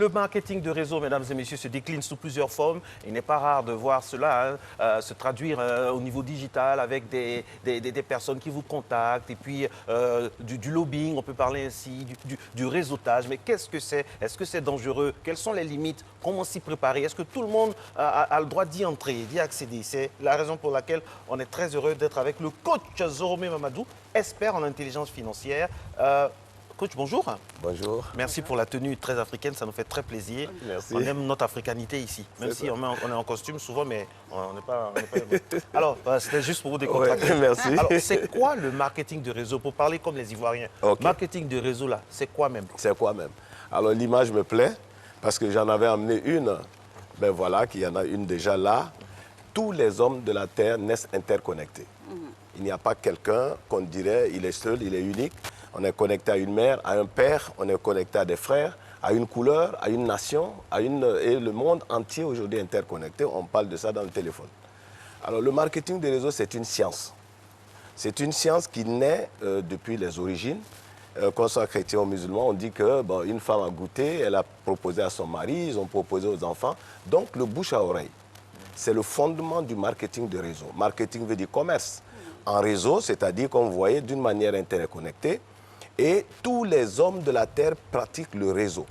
Le marketing de réseau, mesdames et messieurs, se décline sous plusieurs formes. Il n'est pas rare de voir cela se traduire au niveau digital avec des personnes qui vous contactent et puis du lobbying, on peut parler ainsi, du réseautage. Mais qu'est-ce que c'est? Est-ce que c'est dangereux? Quelles sont les limites? Comment s'y préparer? Est-ce que tout le monde a le droit d'y entrer, d'y accéder? C'est la raison pour laquelle on est très heureux d'être avec le coach Zoromé Mamadou, expert en intelligence financière. Coach, bonjour. Bonjour. Merci pour la tenue très africaine, ça nous fait très plaisir. Merci. On aime notre africanité ici, même si on est en costume souvent, mais on n'est pas... Alors, c'était juste pour vous décontracter. Ouais, merci. Alors, c'est quoi le marketing de réseau? Pour parler comme les Ivoiriens, Okay. Marketing de réseau, là, c'est quoi même? C'est quoi même? Alors, l'image me plaît parce que j'en avais amené une. Ben voilà, qu'il y en a une déjà là. Tous les hommes de la Terre naissent interconnectés. Il n'y a pas quelqu'un qu'on dirait, il est seul, il est unique. On est connecté à une mère, à un père, on est connecté à des frères, à une couleur, à une nation, et le monde entier aujourd'hui est interconnecté. On parle de ça dans le téléphone. Alors, le marketing des réseaux, c'est une science. C'est une science qui naît depuis les origines. Qu'on soit chrétien ou musulman, on dit que bon, une femme a goûté, elle a proposé à son mari, ils ont proposé aux enfants. Donc, le bouche à oreille, c'est le fondement du marketing de réseau. Marketing veut dire commerce. En réseau, c'est-à-dire, comme vous voyez, d'une manière interconnectée. Et tous les hommes de la Terre pratiquent le réseau.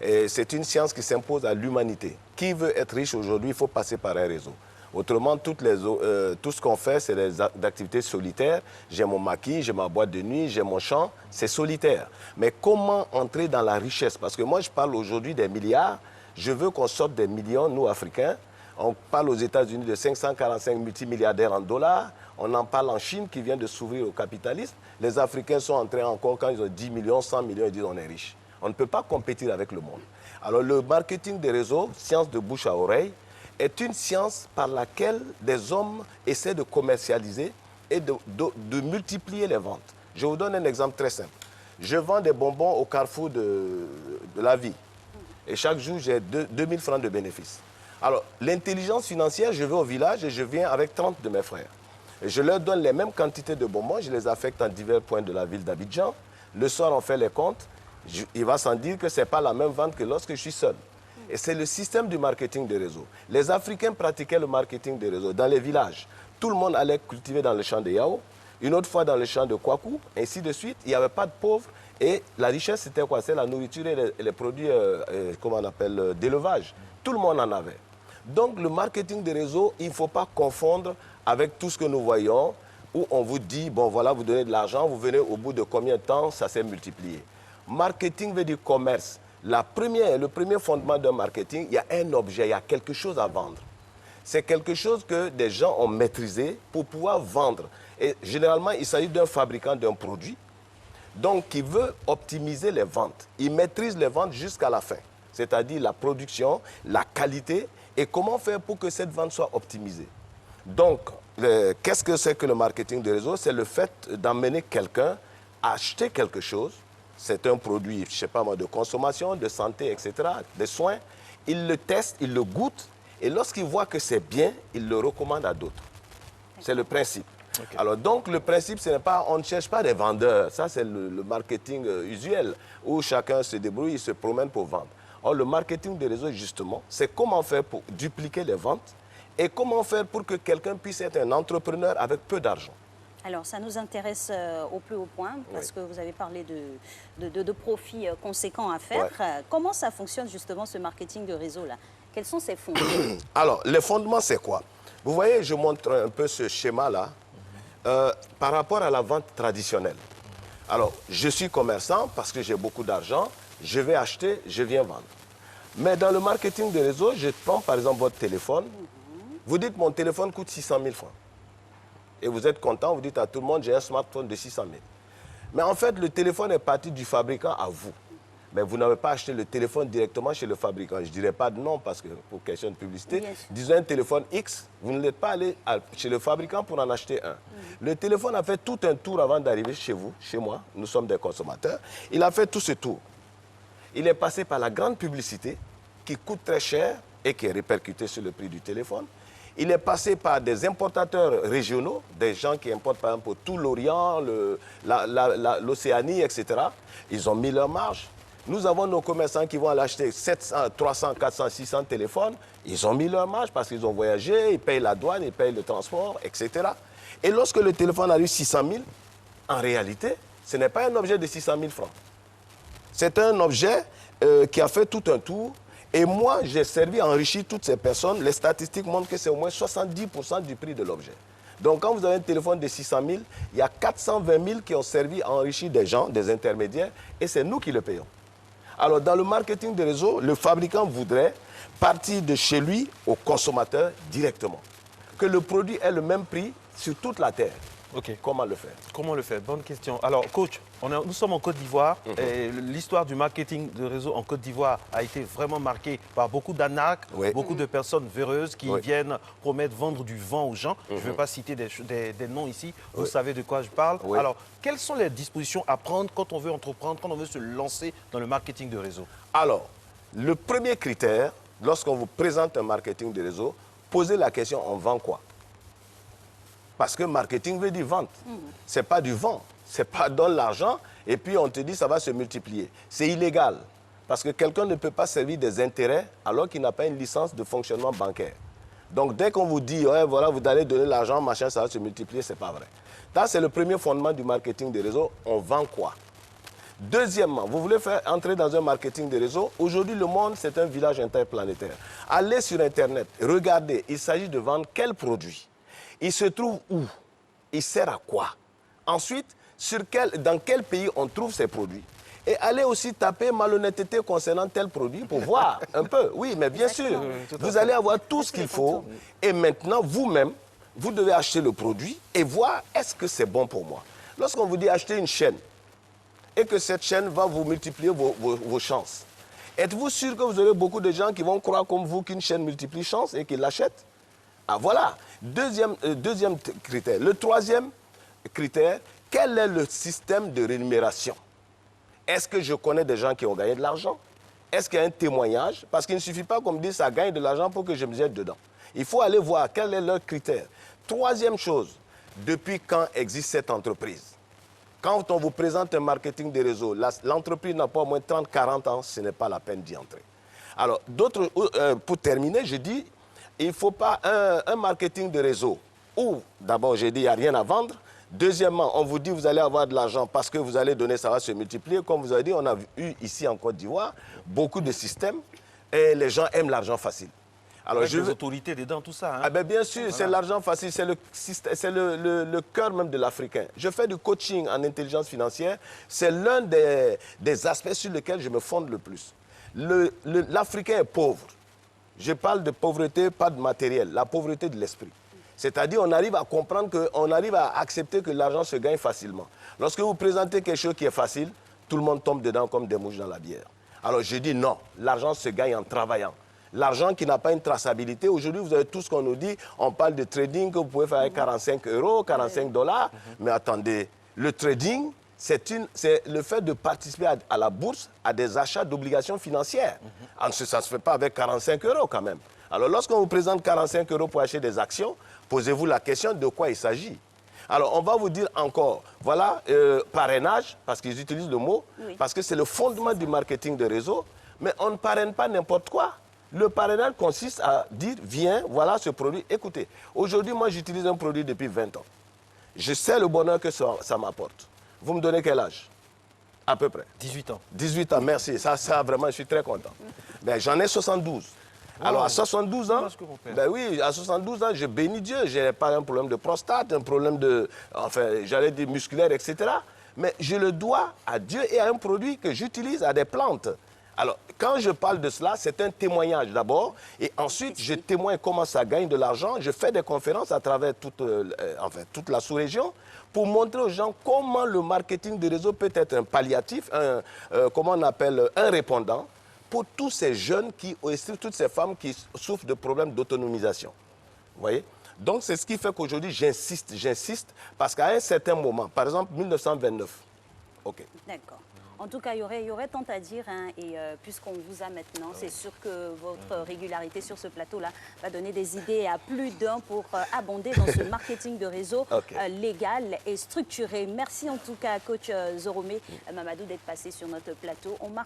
C'est une science qui s'impose à l'humanité. Qui veut être riche aujourd'hui, il faut passer par un réseau. Autrement, tout ce qu'on fait, c'est des activités solitaires. J'ai mon maquis, j'ai ma boîte de nuit, j'ai mon champ, c'est solitaire. Mais comment entrer dans la richesse? Parce que moi, je parle aujourd'hui des milliards. Je veux qu'on sorte des millions, nous, Africains. On parle aux États-Unis de 545 multimilliardaires en dollars. On en parle en Chine qui vient de s'ouvrir au capitalisme. Les Africains sont entrés encore quand ils ont 10 millions, 100 millions, ils disent on est riche. On ne peut pas compétir avec le monde. Alors le marketing des réseaux, science de bouche à oreille, est une science par laquelle des hommes essaient de commercialiser et de multiplier les ventes. Je vous donne un exemple très simple. Je vends des bonbons au carrefour de la vie. Et chaque jour, j'ai 2000 francs de bénéfices. Alors, l'intelligence financière, je vais au village et je viens avec 30 de mes frères. Et je leur donne les mêmes quantités de bonbons, je les affecte en divers points de la ville d'Abidjan. Le soir, on fait les comptes. Il va sans dire que ce n'est pas la même vente que lorsque je suis seul. Et c'est le système du marketing de réseau. Les Africains pratiquaient le marketing de réseau dans les villages. Tout le monde allait cultiver dans le champ de Yao, une autre fois dans le champ de Kwaku, ainsi de suite. Il n'y avait pas de pauvres. Et la richesse, c'était quoi? C'est la nourriture et les produits, comment on appelle, d'élevage. Tout le monde en avait. Donc, le marketing de réseau, il ne faut pas confondre avec tout ce que nous voyons, où on vous dit, bon, voilà, vous donnez de l'argent, vous venez au bout de combien de temps, ça s'est multiplié. Marketing veut dire commerce. Le premier fondement d'un marketing, il y a un objet, il y a quelque chose à vendre. C'est quelque chose que des gens ont maîtrisé pour pouvoir vendre. Et généralement, il s'agit d'un fabricant d'un produit, donc qui veut optimiser les ventes. Il maîtrise les ventes jusqu'à la fin, c'est-à-dire la production, la qualité, et comment faire pour que cette vente soit optimisée. Donc, qu'est-ce que c'est que le marketing de réseau? C'est le fait d'emmener quelqu'un à acheter quelque chose. C'est un produit, je ne sais pas moi, de consommation, de santé, etc., des soins. Il le teste, il le goûte, et lorsqu'il voit que c'est bien, il le recommande à d'autres. C'est le principe. Okay. Alors donc, le principe, ce n'est pas, on ne cherche pas des vendeurs. Ça, c'est le marketing usuel, où chacun se débrouille, il se promène pour vendre. Or, le marketing de réseau, justement, c'est comment faire pour dupliquer les ventes et comment faire pour que quelqu'un puisse être un entrepreneur avec peu d'argent. Alors, ça nous intéresse au plus haut point, parce que vous avez parlé de profits conséquents à faire. Ouais. Comment ça fonctionne, justement, ce marketing de réseau-là? Quels sont ses fondements? Alors, les fondements, c'est quoi? Vous voyez, je montre un peu ce schéma-là par rapport à la vente traditionnelle. Alors, je suis commerçant parce que j'ai beaucoup d'argent, je vais acheter, je viens vendre. Mais dans le marketing de réseau, je prends par exemple votre téléphone. Vous dites, mon téléphone coûte 600 000 francs. Et vous êtes content, vous dites à tout le monde, j'ai un smartphone de 600 000. Mais en fait, le téléphone est parti du fabricant à vous. Mais vous n'avez pas acheté le téléphone directement chez le fabricant. Je ne dirais pas de nom parce que pour question de publicité. Yes. Disons un téléphone X, vous ne l'êtes pas allé chez le fabricant pour en acheter un. Le téléphone a fait tout un tour avant d'arriver chez vous, chez moi. Nous sommes des consommateurs. Il a fait tout ce tour. Il est passé par la grande publicité qui coûte très cher et qui est répercutée sur le prix du téléphone. Il est passé par des importateurs régionaux, des gens qui importent par exemple pour tout l'Orient, l'Océanie, etc. Ils ont mis leur marge. Nous avons nos commerçants qui vont aller acheter 700, 300, 400, 600 téléphones. Ils ont mis leur marge parce qu'ils ont voyagé, ils payent la douane, ils payent le transport, etc. Et lorsque le téléphone arrive 600 000, en réalité, ce n'est pas un objet de 600 000 francs. C'est un objet qui a fait tout un tour. Et moi, j'ai servi à enrichir toutes ces personnes. Les statistiques montrent que c'est au moins 70% du prix de l'objet. Donc, quand vous avez un téléphone de 600 000, il y a 420 000 qui ont servi à enrichir des gens, des intermédiaires, et c'est nous qui le payons. Alors, dans le marketing de réseau, le fabricant voudrait partir de chez lui au consommateur directement. Que le produit ait le même prix sur toute la terre. Ok. Comment le faire? Comment le faire? Bonne question. Alors, coach, nous sommes en Côte d'Ivoire et l'histoire du marketing de réseau en Côte d'Ivoire a été vraiment marquée par beaucoup d'arnaques, beaucoup de personnes véreuses qui viennent promettre vendre du vent aux gens. Je ne vais pas citer des noms ici, vous savez de quoi je parle. Alors, quelles sont les dispositions à prendre quand on veut entreprendre, quand on veut se lancer dans le marketing de réseau? Alors, le premier critère, lorsqu'on vous présente un marketing de réseau, posez la question, on vend quoi? Parce que marketing veut dire vente. Ce n'est pas du vent. Ce n'est pas donne l'argent et puis on te dit ça va se multiplier. C'est illégal. Parce que quelqu'un ne peut pas servir des intérêts alors qu'il n'a pas une licence de fonctionnement bancaire. Donc dès qu'on vous dit, ouais, voilà, vous allez donner l'argent, machin, ça va se multiplier, ce n'est pas vrai. Ça, c'est le premier fondement du marketing de réseau. On vend quoi? Deuxièmement, vous voulez faire entrer dans un marketing de réseau. Aujourd'hui, le monde, c'est un village interplanétaire. Allez sur Internet, regardez, il s'agit de vendre quel produit? Il se trouve où? Il sert à quoi? Ensuite, dans quel pays on trouve ces produits? Et allez aussi taper malhonnêteté concernant tel produit pour voir un peu. Oui, mais bien sûr, vous allez avoir tout ce qu'il faut. Et maintenant, vous-même, vous devez acheter le produit et voir est-ce que c'est bon pour moi. Lorsqu'on vous dit acheter une chaîne et que cette chaîne va vous multiplier vos chances, êtes-vous sûr que vous aurez beaucoup de gens qui vont croire comme vous qu'une chaîne multiplie chances et qu'ils l'achètent? Ah voilà, deuxième critère. Le troisième critère, quel est le système de rémunération? Est-ce que je connais des gens qui ont gagné de l'argent? Est-ce qu'il y a un témoignage? Parce qu'il ne suffit pas qu'on me dise ça gagne de l'argent pour que je me jette dedans. Il faut aller voir quel est leur critère. Troisième chose, depuis quand existe cette entreprise? Quand on vous présente un marketing de réseau, l'entreprise n'a pas au moins 30, 40 ans, ce n'est pas la peine d'y entrer. Alors, pour terminer, je dis, il ne faut pas un marketing de réseau où, d'abord, j'ai dit, il n'y a rien à vendre. Deuxièmement, on vous dit, vous allez avoir de l'argent parce que vous allez donner, ça va se multiplier. Comme vous avez dit, on a eu ici en Côte d'Ivoire beaucoup de systèmes et les gens aiment l'argent facile. Alors, les autorités dedans, tout ça. Hein? Ah ben bien sûr, voilà. C'est l'argent facile, c'est le cœur même de l'Africain. Je fais du coaching en intelligence financière. C'est l'un des aspects sur lesquels je me fonde le plus. L'Africain est pauvre. Je parle de pauvreté, pas de matériel, la pauvreté de l'esprit. C'est-à-dire on arrive à comprendre, on arrive à accepter que l'argent se gagne facilement. Lorsque vous présentez quelque chose qui est facile, tout le monde tombe dedans comme des mouches dans la bière. Alors je dis non, l'argent se gagne en travaillant. L'argent qui n'a pas une traçabilité, aujourd'hui vous avez tout ce qu'on nous dit, on parle de trading que vous pouvez faire avec 45 €, 45 $, mais attendez, le trading, c'est le fait de participer à la bourse, à des achats d'obligations financières. Ça ne se fait pas avec 45 € quand même. Alors lorsqu'on vous présente 45 € pour acheter des actions, posez-vous la question de quoi il s'agit. Alors on va vous dire encore, voilà, parrainage, parce qu'ils utilisent le mot, parce que c'est le fondement du marketing de réseau, mais on ne parraine pas n'importe quoi. Le parrainage consiste à dire, viens, voilà ce produit. Écoutez, aujourd'hui, moi j'utilise un produit depuis 20 ans. Je sais le bonheur que ça m'apporte. Vous me donnez quel âge? À peu près. 18 ans. 18 ans, merci. Ça vraiment, je suis très content. Ben, j'en ai 72. Wow. Alors, à 72 ans, ben oui, à 72 ans, je bénis Dieu. Je n'ai pas un problème de prostate, un problème de, enfin, j'allais dire musculaire, etc. Mais je le dois à Dieu et à un produit que j'utilise, à des plantes. Alors, quand je parle de cela, c'est un témoignage d'abord. Et ensuite, je témoigne comment ça gagne de l'argent. Je fais des conférences à travers toute la sous-région pour montrer aux gens comment le marketing de réseau peut être un palliatif, comment on appelle, un répondant pour tous ces jeunes toutes ces femmes qui souffrent de problèmes d'autonomisation. Vous voyez? Donc, c'est ce qui fait qu'aujourd'hui, j'insiste, parce qu'à un certain moment, par exemple, 1929, OK. D'accord. En tout cas, il y aurait tant à dire, hein, et puisqu'on vous a maintenant, c'est sûr que votre régularité sur ce plateau-là va donner des idées à plus d'un pour abonder dans ce marketing de réseau légal et structuré. Merci en tout cas, coach Zoromé Mamadou, d'être passé sur notre plateau. On marque